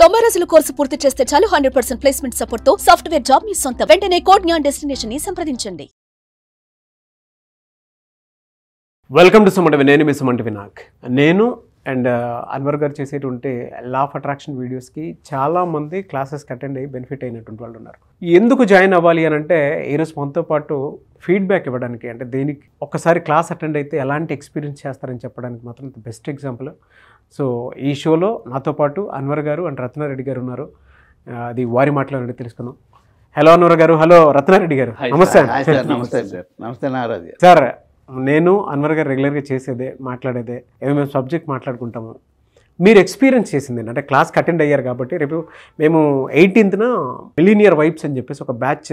90 రోజుల కోర్సు పూర్తి చేస్తే చాలు 100% ప్లేస్మెంట్ సపోర్ట్ తో సాఫ్ట్వేర్ జాబ్ మీ సొంతం. వెంటనే కోడ్ జ్ఞాన్ డెస్టినేషన్ ని సంప్రదించండి. Welcome to Sumanti. నేను మీ సుమంటి వినాయక్. నేను అండ్ అన్వర్ గారు చేసేటువంటి లా ఆఫ్ అట్రాక్షన్ వీడియోస్కి చాలామంది క్లాసెస్కి అటెండ్ అయ్యి బెనిఫిట్ అయినటువంటి వాళ్ళు ఉన్నారు. ఎందుకు జాయిన్ అవ్వాలి అని అంటే ఈరోజు మనతో పాటు ఫీడ్బ్యాక్ ఇవ్వడానికి, అంటే దీనికి ఒక్కసారి క్లాస్ అటెండ్ అయితే ఎలాంటి ఎక్స్పీరియన్స్ చేస్తారని చెప్పడానికి మాత్రం బెస్ట్ ఎగ్జాంపుల్. సో ఈ షోలో నాతో పాటు అన్వర్ గారు అండ్ రత్నారెడ్డి గారు ఉన్నారు. అది వారి మాటలో తెలుసుకుందాం. హలో అన్వర్ గారు. హలో రత్నారెడ్డి గారు. నమస్తే. నమస్తే నారాజు సార్. నేను అన్వర్ గారు రెగ్యులర్గా చేసేదే, మాట్లాడేదే, ఏమేమి సబ్జెక్ట్ మాట్లాడుకుంటాము. మీరు ఎక్స్పీరియన్స్ చేసింది అంటే క్లాస్కి అటెండ్ అయ్యారు కాబట్టి రేపు మేము 18th మిలీనియర్ వైబ్స్ అని చెప్పేసి ఒక బ్యాచ్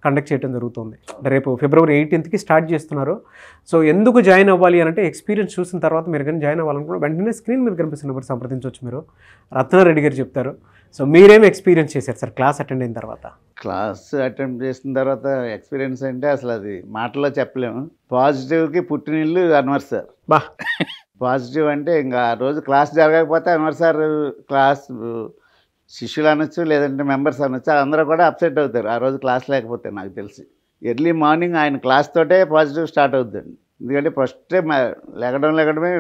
కండక్ట్ చేయడం జరుగుతుంది. అంటే రేపు February 18th స్టార్ట్ చేస్తున్నారు. సో ఎందుకు జాయిన్ అవ్వాలి అని అంటే ఎక్స్పీరియన్స్ చూసిన తర్వాత మీరు కానీ జాయిన్ అవ్వాలనుకుంటే వెంటనే స్క్రీన్ మీద కనిపిస్తున్న నెంబర్ సంప్రదించవచ్చు. మీరు రత్నారెడ్డి గారు చెప్తారు. సో మీరేమి ఎక్స్పీరియన్స్ చేశారు సార్ క్లాస్ అటెండ్ అయిన తర్వాత? క్లాస్ అటెండ్ చేసిన తర్వాత ఎక్స్పీరియన్స్ అంటే అసలు అది మాటలో చెప్పలేము. పాజిటివ్కి పుట్టినిల్లు అన్వర్ సార్. బా పాజిటివ్ అంటే ఇంకా ఆ రోజు క్లాస్ జరగకపోతే అన్వర్ సార్ క్లాస్ శిష్యులు అనొచ్చు, లేదంటే మెంబర్స్ అనొచ్చు, అందరూ కూడా అప్సెట్ అవుతారు ఆ రోజు క్లాస్ లేకపోతే. నాకు తెలిసి ఎర్లీ మార్నింగ్ ఆయన క్లాస్ తోటే పాజిటివ్ స్టార్ట్ అవుతుందండి. ఎందుకంటే ఫస్టే లేకడమే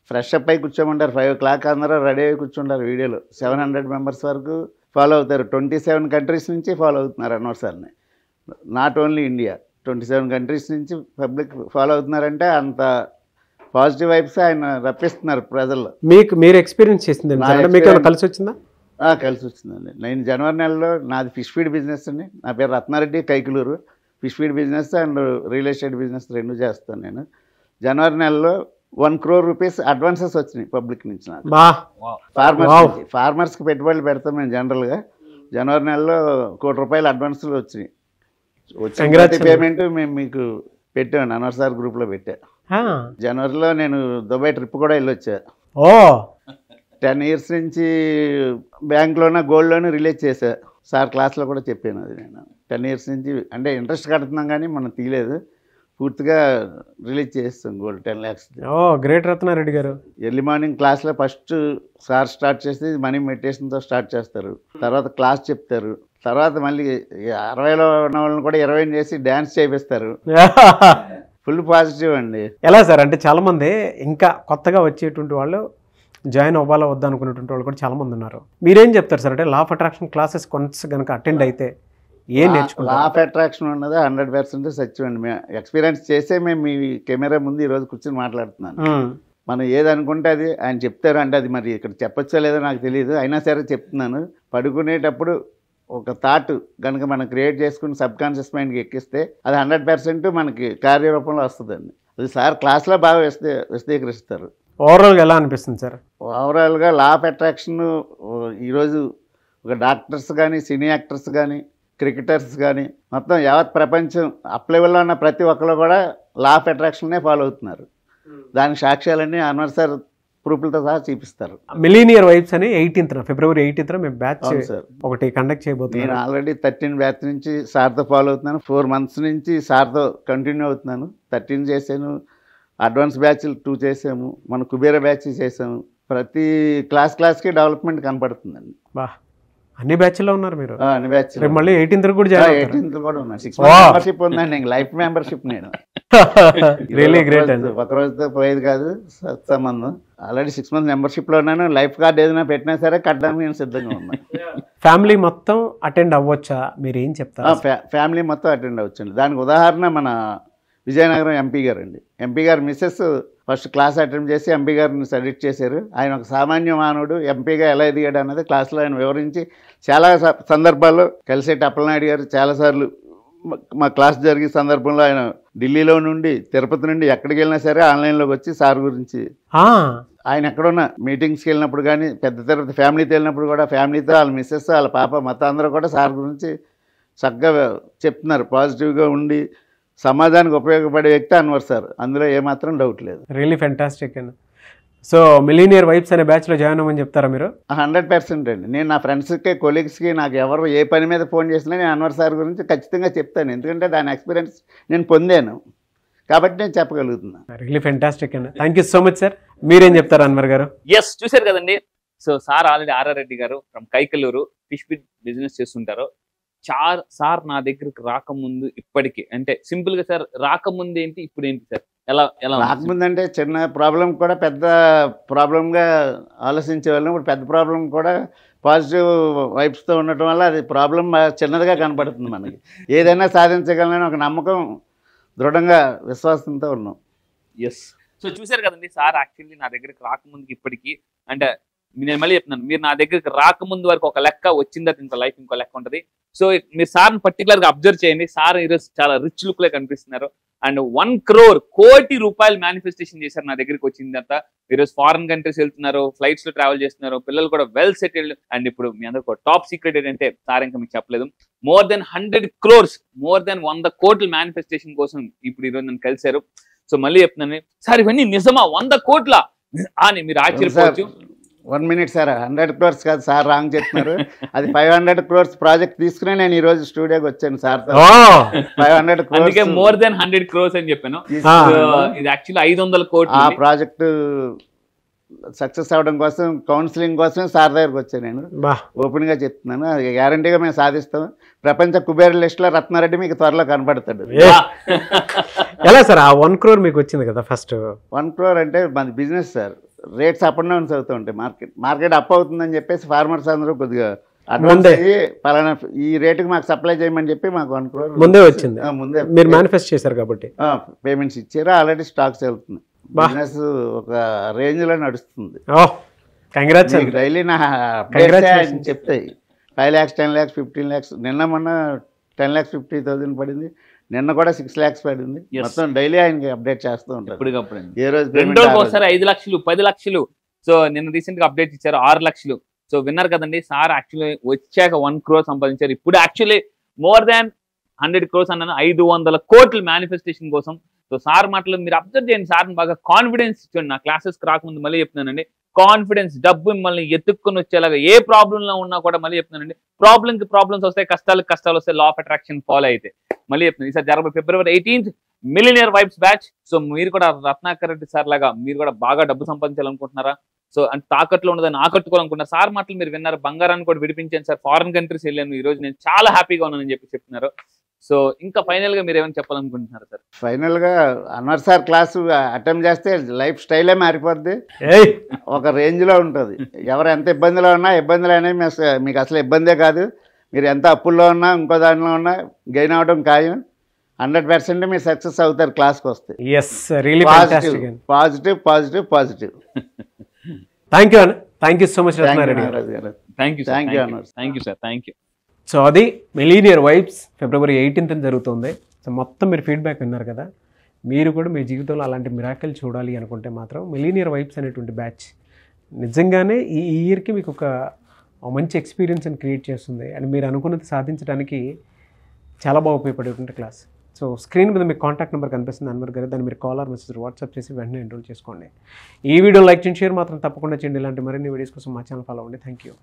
ఫ్రెష్ అప్ అయి కూర్చోమంటారు. 5 o'clock అందరూ రెడీ అయి కూర్చుంటారు. వీడియోలో 700 members వరకు ఫాలో అవుతారు. 27 countries నుంచి ఫాలో అవుతున్నారు అన్వర్ సార్ని. నాట్ ఓన్లీ ఇండియా, 27 countries నుంచి పబ్లిక్ ఫాలో అవుతున్నారంటే అంత పాజిటివ్ వైబ్స్ ఆయన రప్పిస్తున్నారు ప్రజల్లో. మీరు ఎక్స్పీరియన్స్ చేసింది మీకు కలిసి వచ్చిందా? కలిసి వచ్చిందండి. నేను జనవరి నెలలో నాది ఫిష్ ఫీడ్ బిజినెస్ అండి. నా పేరు Ratna Reddy, Kaikaluru. Fish feed business and real estate business 2 చేస్తాను నేను. జనవరి నెలలో 1 crore rupees అడ్వాన్సెస్ వచ్చినాయి పబ్లిక్ నుంచి నాకు. ఫార్మర్స్కి పెట్టుబడులు పెడతాం మేము జనరల్గా. జనవరి నెలలో 1 కోటి రూపాయలు అడ్వాన్సులు వచ్చినాయి. వచ్చిన పేమెంట్ మేము మీకు పెట్టాను, అన్వర్ సార్ గ్రూప్లో పెట్టా. జనవరిలో నేను దుబాయ్ ట్రిప్ కూడా వెళ్ళొచ్చా. 10 years నుంచి బ్యాంక్లోన గోల్డ్ లోన్ రిలీజ్ చేశా. సార్ క్లాస్లో కూడా చెప్పాను అది. నేను 10 years నుంచి అంటే ఇంట్రెస్ట్ కడుతున్నాం కానీ మనం తీయలేదు, పూర్తిగా రిలీజ్ చేస్తాం గోల్డ్ 10 lakhs. గ్రేట్ రత్నారెడ్డి గారు. ఎర్లీ మార్నింగ్ క్లాస్లో ఫస్ట్ సార్ స్టార్ట్ చేసి మనీ మెడిటేషన్తో స్టార్ట్ చేస్తారు. తర్వాత క్లాస్ చెప్తారు. తర్వాత మళ్ళీ 60లో ఉన్న వాళ్ళని కూడా 20 చేసి డ్యాన్స్ చేపిస్తారు. ఫుల్ పాజిటివ్ అండి. ఎలా సార్ అంటే చాలామంది ఇంకా కొత్తగా వచ్చేటువంటి వాళ్ళు జాయిన్ అవ్వాలా వద్దా అనుకునేటువంటి వాళ్ళు కూడా చాలామంది ఉన్నారు. మీరేం చెప్తారు సార్ అంటే లా ఆఫ్ అట్రాక్షన్ క్లాసెస్ కొంచెం కనుక అటెండ్ అయితే ఏం నేర్చుకుంటారు? లా ఆఫ్ అట్రాక్షన్ ఉన్నది 100% సత్యం అండి. మేము ఎక్స్పీరియన్స్ చేసే మేము మీ కెమెరా ముందు ఈరోజు కూర్చొని మాట్లాడుతున్నాను. మనం ఏది అనుకుంటే అది ఆయన చెప్తారు అంటే అది మరి ఇక్కడ చెప్పొచ్చో లేదో నాకు తెలియదు, అయినా సరే చెప్తున్నాను. పడుకునేటప్పుడు ఒక థాట్ కనుక మనం క్రియేట్ చేసుకుని సబ్కాన్షియస్ మైండ్కి ఎక్కిస్తే అది 100% మనకి కార్యరూపంలో వస్తుందండి. అది సార్ క్లాస్లో బాగా విశదీకరిస్తారు. ఓవరాల్గా ఎలా అనిపిస్తుంది సార్? ఓవరాల్గా లా ఆఫ్ అట్రాక్షన్ ఈరోజు ఒక డాక్టర్స్ కానీ, సినీ యాక్టర్స్ కానీ, క్రికెటర్స్ కానీ, మొత్తం యావత్ ప్రపంచం అప్ లెవెల్లో ఉన్న ప్రతి ఒక్కరు కూడా లా ఆఫ్ అట్రాక్షన్నే ఫాలో అవుతున్నారు. దానికి సాక్ష్యాలన్నీ అన్వర్ సార్ ప్రూఫ్లతో సహా చూపిస్తారు. మిలీనియర్ వైబ్స్ అని February 18th మేము బ్యాచ్ ఒకటి కండక్ట్ చేయబోతున్నాం. నేను ఆల్రెడీ 13 బ్యాచ్ నుంచి సార్తో ఫాలో అవుతున్నాను. 4 months నుంచి సార్తో కంటిన్యూ అవుతున్నాను. 13 చేశాను, అడ్వాన్స్ బ్యాచ్ 2 చేసాము, మన కుబేర బ్యాచ్ చేసాము. ప్రతి క్లాస్కి డెవలప్మెంట్ కనపడుతుందండి. బా అన్ని బ్యాచ్లో ఉన్నారు మీరు? అన్ని బ్యాచ్. మళ్ళీ 18th కూడా జాయిన్ 18th కూడా ఉన్నాను. 6 months మెంబర్షిప్ ఉందండి. లైఫ్ మెంబర్షిప్ నేను. రియలీ గ్రేట్ అండి. ఒక రోజుతో పోయేది కాదు సంబంధం. ఆల్రెడీ 6 months మెంబర్షిప్లో ఉన్నాను. లైఫ్ కార్డ్ ఏదైనా పెట్టినా సరే కట్టడానికి నేను సిద్ధంగా ఉన్నాను. ఫ్యామిలీ మొత్తం అటెండ్ అవ్వచ్చా? మీరు ఏం చెప్తారు? ఫ్యామిలీ మొత్తం అటెండ్ అవ్వచ్చండి. దానికి ఉదాహరణ మన విజయనగరం ఎంపీ గారు అండి. ఎంపీ గారు మిస్సెస్ ఫస్ట్ క్లాస్ అటెండ్ చేసి ఎంపీ గారిని సజెక్ట్ చేశారు. ఆయన ఒక సామాన్య మానవుడు ఎంపీగా ఎలా ఎదిగాడు అన్నది క్లాస్లో ఆయన వివరించి చాలా సందర్భాల్లో కలిసేటి అప్పలనాయుడు గారు చాలాసార్లు మా క్లాస్ జరిగే సందర్భంలో ఆయన ఢిల్లీలో నుండి, తిరుపతి నుండి ఎక్కడికి వెళ్ళినా సరే ఆన్లైన్లోకి వచ్చి సార్ గురించి ఆయన ఎక్కడున్న మీటింగ్స్కి వెళ్ళినప్పుడు కానీ, పెద్ద తిరుపతి ఫ్యామిలీతో వెళ్ళినప్పుడు కూడా ఫ్యామిలీతో వాళ్ళ మిస్సెస్, వాళ్ళ పాప మొత్తం అందరూ కూడా సార్ గురించి చక్కగా చెప్తున్నారు. పాజిటివ్గా ఉండి సమాజానికి ఉపయోగపడే వ్యక్తి అన్వర్ సార్, అందులో ఏమాత్రం డౌట్ లేదు. రియలీ ఫెంటాస్టిక్ అండి. సో మిలీనియర్ వైబ్స్ అనే బ్యాచ్లో జాయిన్ అవ్వమని చెప్తారా మీరు? 100% అండి. నేను నా ఫ్రెండ్స్కి, కొలీగ్స్కి, నాకు ఎవరు ఏ పని మీద ఫోన్ చేసినా నేను అన్వర్ సార్ గురించి ఖచ్చితంగా చెప్తాను. ఎందుకంటే దాని ఎక్స్పీరియన్స్ నేను పొందాను కాబట్టి నేను చెప్పగలుగుతున్నాను. రియలీ ఫెంటాస్టిక్ అండి. Thank you so much sir. మీరేం చెప్తారు అన్వర్ గారు? చూశారు కదండి, so sir already R R Reddy గారు ఫ్రమ్ కైకలూరు ఫిష్ బిజినెస్ చేస్తుంటారు. సార్ నా దగ్గరికి రాకముందు ఇప్పటికి అంటే సింపుల్ గా సార్ రాకముందు ఏంటి ఇప్పుడు ఏంటి సార్ ఎలా రాకముందు అంటే చిన్న ప్రాబ్లం కూడా పెద్ద ప్రాబ్లంగా ఆలోచించే వాళ్ళం. ఇప్పుడు పెద్ద ప్రాబ్లం కూడా పాజిటివ్ వైబ్స్తో ఉండటం వల్ల అది ప్రాబ్లం చిన్నదిగా కనపడుతుంది. మనకి ఏదైనా సాధించగలనని ఒక నమ్మకం, దృఢంగా విశ్వాసంతో ఉన్నాం. ఎస్. సో చూసారు కదండి సార్ యాక్చువల్లీ నా దగ్గరికి రాకముందుకి ఇప్పటికి అంటే నేను మళ్ళీ చెప్తున్నాను, మీరు నా దగ్గరికి రాకముందు వరకు ఒక లెక్క, వచ్చిన తర్వాత ఇంకో లైఫ్ ఇంకో లెక్క ఉంటుంది. సో మీరు సార్ని పర్టికులర్ గా అబ్జర్వ్ చేయండి. సార్ ఈరోజు చాలా రిచ్ లుక్ లో కనిపిస్తున్నారు. అండ్ 1 crore కోటి రూపాయలు మేనిఫెస్టేషన్ చేశారు నా దగ్గరికి వచ్చిన తర్వాత. ఈరోజు ఫారెన్ కంట్రీస్ వెళ్తున్నారు, ఫ్లైట్స్ లో ట్రావెల్ చేస్తున్నారు, పిల్లలు కూడా వెల్ సెటిల్డ్. అండ్ ఇప్పుడు మీ అందరికి టాప్ సీక్రెట్ ఏంటంటే సార్ ఇంకా మీకు చెప్పలేదు, more than 100 crores, more than 100 కోట్ల మేనిఫెస్టేషన్ కోసం ఇప్పుడు ఈరోజు నన్ను కలిశారు. సో మళ్ళీ చెప్తున్నాను సార్, ఇవన్నీ నిజమా 100 కోట్ల అని మీరు ఆశ్చర్యపోవచ్చు. 1 minute సార్, 100 crores కాదు సార్, రాంగ్ చెప్తున్నారు. అది 500 crores ప్రాజెక్ట్ తీసుకునే నేను ఈ రోజు స్టూడియోకి వచ్చాను సార్. 500 crores అందుకే మోర్ దెన్ 100 crores అని చెప్పాను. ఇది యాక్చువల్లీ 500 కోట్లు. ఆ ప్రాజెక్టు సక్సెస్ అవడం కోసం, కౌన్సిలింగ్ కోసం సార్ దగ్గరకు వచ్చాను నేను. ఓపెన్ గా చెప్తున్నాను, అది గ్యారంటీగా మేము సాధిస్తాం. ప్రపంచ కుబేర్ లిస్ట్ లో రత్నారెడ్డి మీకు త్వరలో కనపడతాడు. ఎలా సార్ ఆ 1 crore మీకు వచ్చింది కదా ఫస్ట్? 1 crore అంటే మన business sir, rates up and downs అవుతూ ఉంటాయి. మార్కెట్ అప్ అవుతుందని చెప్పేసి ఫార్మర్స్ అందరూ కొద్దిగా అడ్వాన్స్ అయ్యి పలానా ఈ రేటుకి మాకు సప్లై చేయమని చెప్పి మాకు 1 crore ముందే వచ్చింది. ముందే మీరు మేనిఫెస్ట్ చేశారు కాబట్టి పేమెంట్స్ ఇచ్చారు. ఆల్రెడీ స్టాక్స్ వెళ్తుంది. బిజినెస్ ఒక రేంజ్ లో నడుస్తుంది. డైలీ నా చెప్తాయి 5 lakhs 10 lakhs 15 lakhs. మొన్న 10,50,000 పడింది. నిన్న కూడా 6 lakhs పడింది. మొత్తం డైలీ ఆయనకి అప్డేట్ చేస్తూ ఉంటారు. ఏ రోజు 2 రోజులకు ఒకసారి 5 లక్షలు 10 లక్షలు. సో నిన్న రీసెంట్ గా అప్డేట్ ఇచ్చారు 6 లక్షలు. సో విన్నారు కదండి, సార్ యాక్చువల్లీ వచ్చాక 1 crore సంపాదించారు. ఇప్పుడు యాక్చువల్లీ మోర్ దాన్ 100 crores అన్నాను, 500 కోట్ల మేనిఫెస్టేషన్ కోసం. సో సార్ మాటలు మీరు అబ్జర్వ్ చేయండి. సార్ని బాగా కాన్ఫిడెన్స్ ఇచ్చండి. నా క్లాసెస్కి రాకముందు మళ్ళీ చెప్తున్నానండి, కాన్ఫిడెన్స్, డబ్బు మిమ్మల్ని ఎత్తుక్కొని వచ్చేలాగా ఏ ప్రాబ్లంలో ఉన్నా కూడా మళ్ళీ చెప్తున్నానండి, ప్రాబ్లమ్స్ వస్తాయి, కష్టాలు వస్తాయి, లా ఆఫ్ అట్రాక్షన్ ఫాలో అయితే మళ్ళీ చెప్తున్నాను. ఈసారి జరగబోయే February 18th millionaire vibes batch. So మీరు కూడా రత్నాకర్ రెడ్డి సార్ లాగా మీరు కూడా బాగా డబ్బు సంపాదించాలనుకుంటున్నారా? సో అంటే తాకట్లో ఉండదని ఆకట్టుకోవాలనుకుంటున్నారు. సార్ మాటలు మీరు విన్నారు. బంగారాన్ని కూడా విడిపించాను సార్, ఫారెన్ కంట్రీస్ వెళ్ళాను, ఈ రోజు నేను చాలా హ్యాపీగా ఉన్నానని చెప్తున్నారు. సో ఇంకా ఫైనల్ గా మీరు ఏమైనా చెప్పాలనుకుంటున్నారు సార్? ఫైనల్ గా అన్వర్ సార్ క్లాసు అటెంప్ట్ చేస్తే లైఫ్ స్టైలే మారిపోద్ది, ఒక రేంజ్ లో ఉంటుంది. ఎవరు ఎంత ఇబ్బందిలో ఉన్నా, ఇబ్బందులు అనేవి మీకు అసలు ఇబ్బందే కాదు. మీరు ఎంత అప్పుల్లో ఉన్నా, ఇంకో దాంట్లో ఉన్నా గెయిన్ అవడం ఖాయం. 100% మీరు సక్సెస్ అవుతారు క్లాస్కి వస్తే. Positive. Thank you so much Ratna Reddy గారు. Thank you sir. సో అది మిలీనియర్ వైబ్స్ February 18th జరుగుతుంది. సో మొత్తం మీరు ఫీడ్బ్యాక్ విన్నారు కదా. మీరు కూడా మీ జీవితంలో అలాంటి మిరాకిల్ చూడాలి అనుకుంటే మాత్రం మిలీనియర్ వైబ్స్ అనేటువంటి బ్యాచ్ నిజంగానే ఈ ఇయర్కి మీకు ఒక మంచి ఎక్స్పీరియన్స్ అని క్రియేట్ చేస్తుంది. అండ్ మీరు అనుకున్నది సాధించడానికి చాలా బాగా ఉపయోగపడేటువంటి క్లాస్. సో స్క్రీన్ మీద మీకు కాంటాక్ట్ నెంబర్ కనిపిస్తుంది అన్వర్ గారు, దాన్ని మీరు కాల్ ఆర్ మెసేజ్ వాట్సాప్ చేసి వెంటనే ఎన్రోల్ చేసుకోండి. ఈ వీడియో లైక్ చేయండి, షేర్ మాత్రం తప్పకుండా చేయండి. ఇలాంటి మరిన్ని వీడియోస్ కోసం మా ఛానల్ ఫాలో అవ్వండి. Thank you.